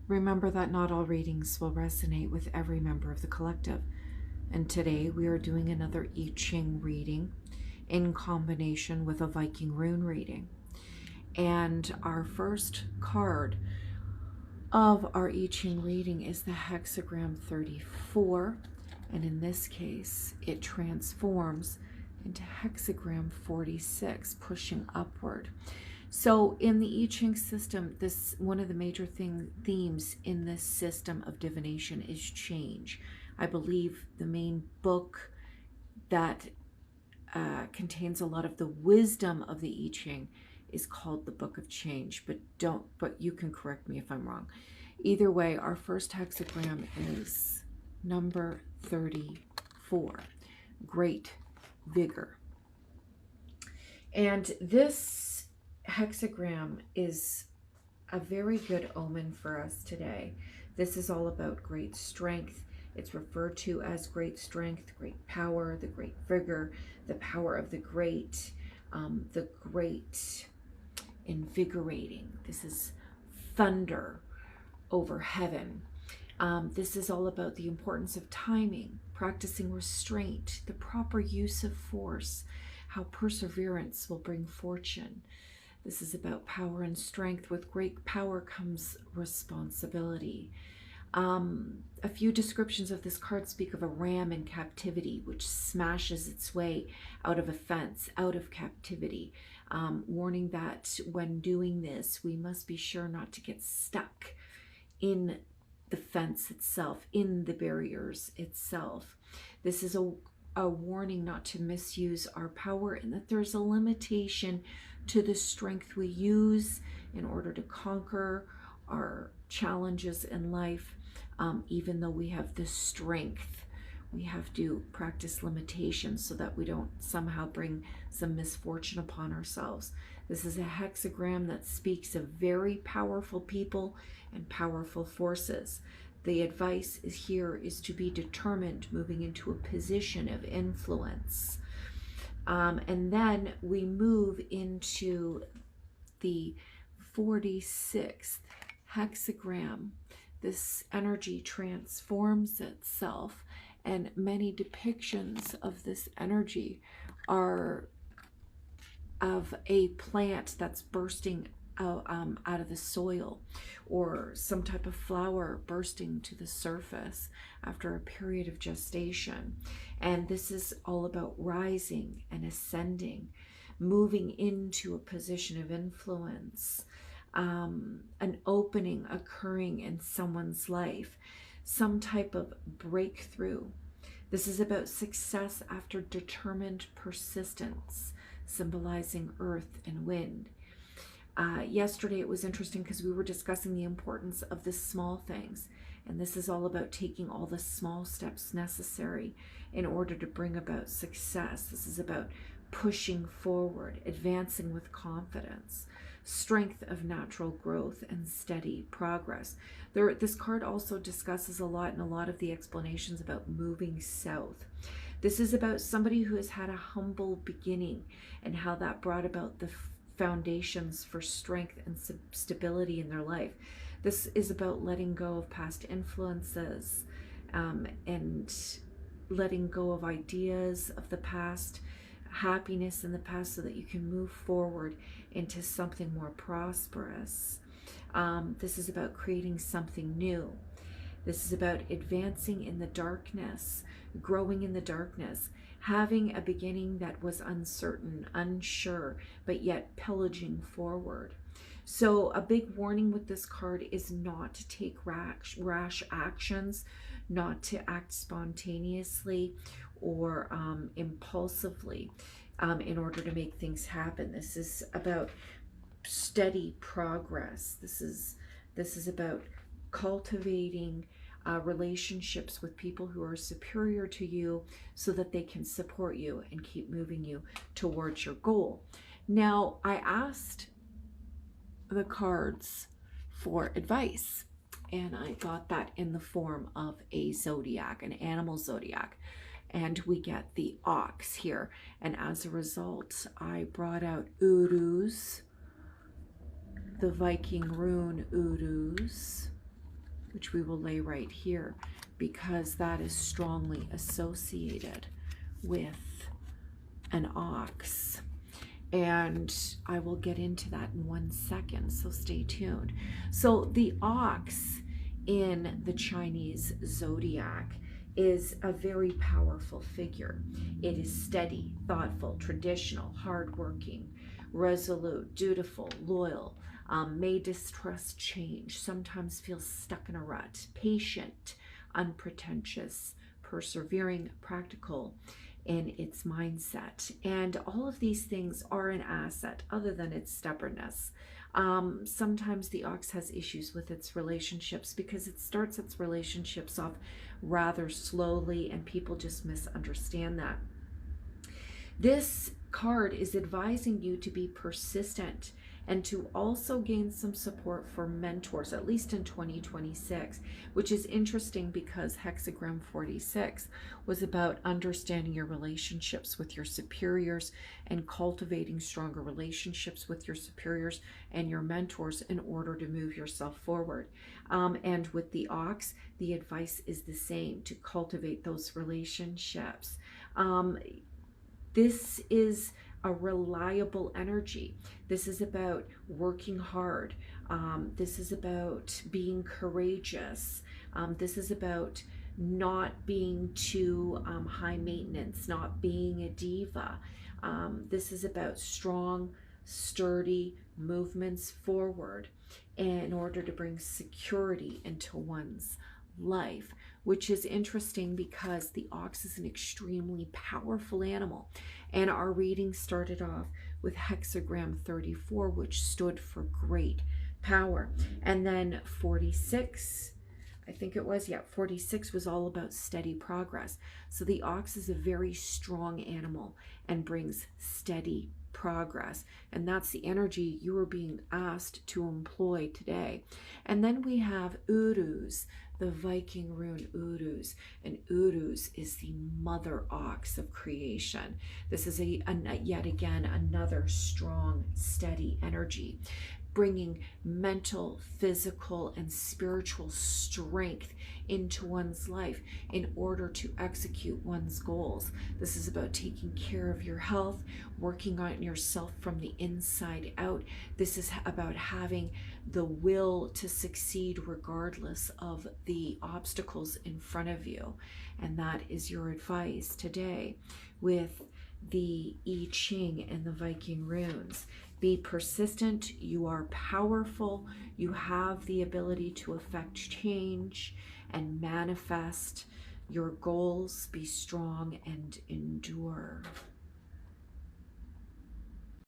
Remember that not all readings will resonate with every member of the collective. And today we are doing another I Ching reading in combination with a Viking rune reading. And our first card of our I Ching reading is the hexagram 34. And in this case, it transforms into hexagram 46, pushing upward. So in the I Ching system, this one of the major themes in this system of divination is change. I believe the main book that contains a lot of the wisdom of the I Ching is called the Book of Change, but you can correct me if I'm wrong. Either way, our first hexagram is number 34, great vigor. And this hexagram is a very good omen for us today. This is all about great strength. It's referred to as great strength, great power, the great vigor, the power of the great invigorating. This is thunder over heaven. This is all about the importance of timing, practicing restraint, the proper use of force, how perseverance will bring fortune. This is about power and strength. With great power comes responsibility. A few descriptions of this card speak of a ram in captivity, which smashes its way out of a fence, out of captivity. Warning that when doing this, we must be sure not to get stuck in the fence itself, in the barriers itself. This is a warning not to misuse our power, and that there's a limitation to the strength we use in order to conquer our challenges in life. Even though we have the strength, we have to practice limitations so that we don't somehow bring some misfortune upon ourselves. This is a hexagram that speaks of very powerful people and powerful forces. The advice here is to be determined, moving into a position of influence. And then we move into the 46th hexagram. This energy transforms itself, and many depictions of this energy are of a plant that's bursting out of the soil, or some type of flower bursting to the surface after a period of gestation. And this is all about rising and ascending, moving into a position of influence, an opening occurring in someone's life, some type of breakthrough. This is about success after determined persistence, symbolizing earth and wind. Yesterday it was interesting because we were discussing the importance of the small things, and this is all about taking all the small steps necessary in order to bring about success. This is about pushing forward, advancing with confidence, strength of natural growth, and steady progress. This card also discusses a lot in a lot of the explanations about moving south. This is about somebody who has had a humble beginning and how that brought about the foundations for strength and stability in their life. This is about letting go of past influences, and letting go of ideas of the past, happiness in the past, so that you can move forward into something more prosperous. This is about creating something new. This is about advancing in the darkness, growing in the darkness, having a beginning that was uncertain, unsure, but yet pillaging forward. So a big warning with this card is not to take rash actions, not to act spontaneously or impulsively in order to make things happen. This is about steady progress. This is about cultivating relationships with people who are superior to you so that they can support you and keep moving you towards your goal. Now, I asked the cards for advice, and I got that in the form of a zodiac, an animal zodiac. And we get the ox here. And as a result, I brought out Uruz, the Viking rune Uruz. which we will lay right here because that is strongly associated with an ox. And I will get into that in 1 second, so stay tuned. So the ox in the Chinese zodiac is a very powerful figure. It is steady, thoughtful, traditional, hardworking, resolute, dutiful, loyal, may distrust change, sometimes feels stuck in a rut, patient, unpretentious, persevering, practical in its mindset. And all of these things are an asset other than its stubbornness. Sometimes the ox has issues with its relationships because it starts its relationships off rather slowly, and people just misunderstand that. This card is advising you to be persistent and to also gain some support for mentors, at least in 2026, which is interesting because hexagram 46 was about understanding your relationships with your superiors and cultivating stronger relationships with your superiors and your mentors in order to move yourself forward. And with the ox, the advice is the same, to cultivate those relationships. This is a reliable energy. This is about working hard. This is about being courageous. This is about not being too high maintenance, not being a diva. This is about strong, sturdy movements forward in order to bring security into one's life, which is interesting because the ox is an extremely powerful animal. And our reading started off with hexagram 34, which stood for great power. And then 46, I think it was, 46 was all about steady progress. So the ox is a very strong animal and brings steady progress. And that's the energy you are being asked to employ today. And then we have Uruz, the Viking rune Uruz, and Uruz is the mother ox of creation. This is yet again another strong, steady energy, bringing mental, physical, and spiritual strength into one's life in order to execute one's goals. This is about taking care of your health, working on yourself from the inside out. This is about having the will to succeed regardless of the obstacles in front of you. And that is your advice today with the I Ching and the Viking runes. Be persistent. You are powerful. You have the ability to affect change and manifest your goals. Be strong and endure.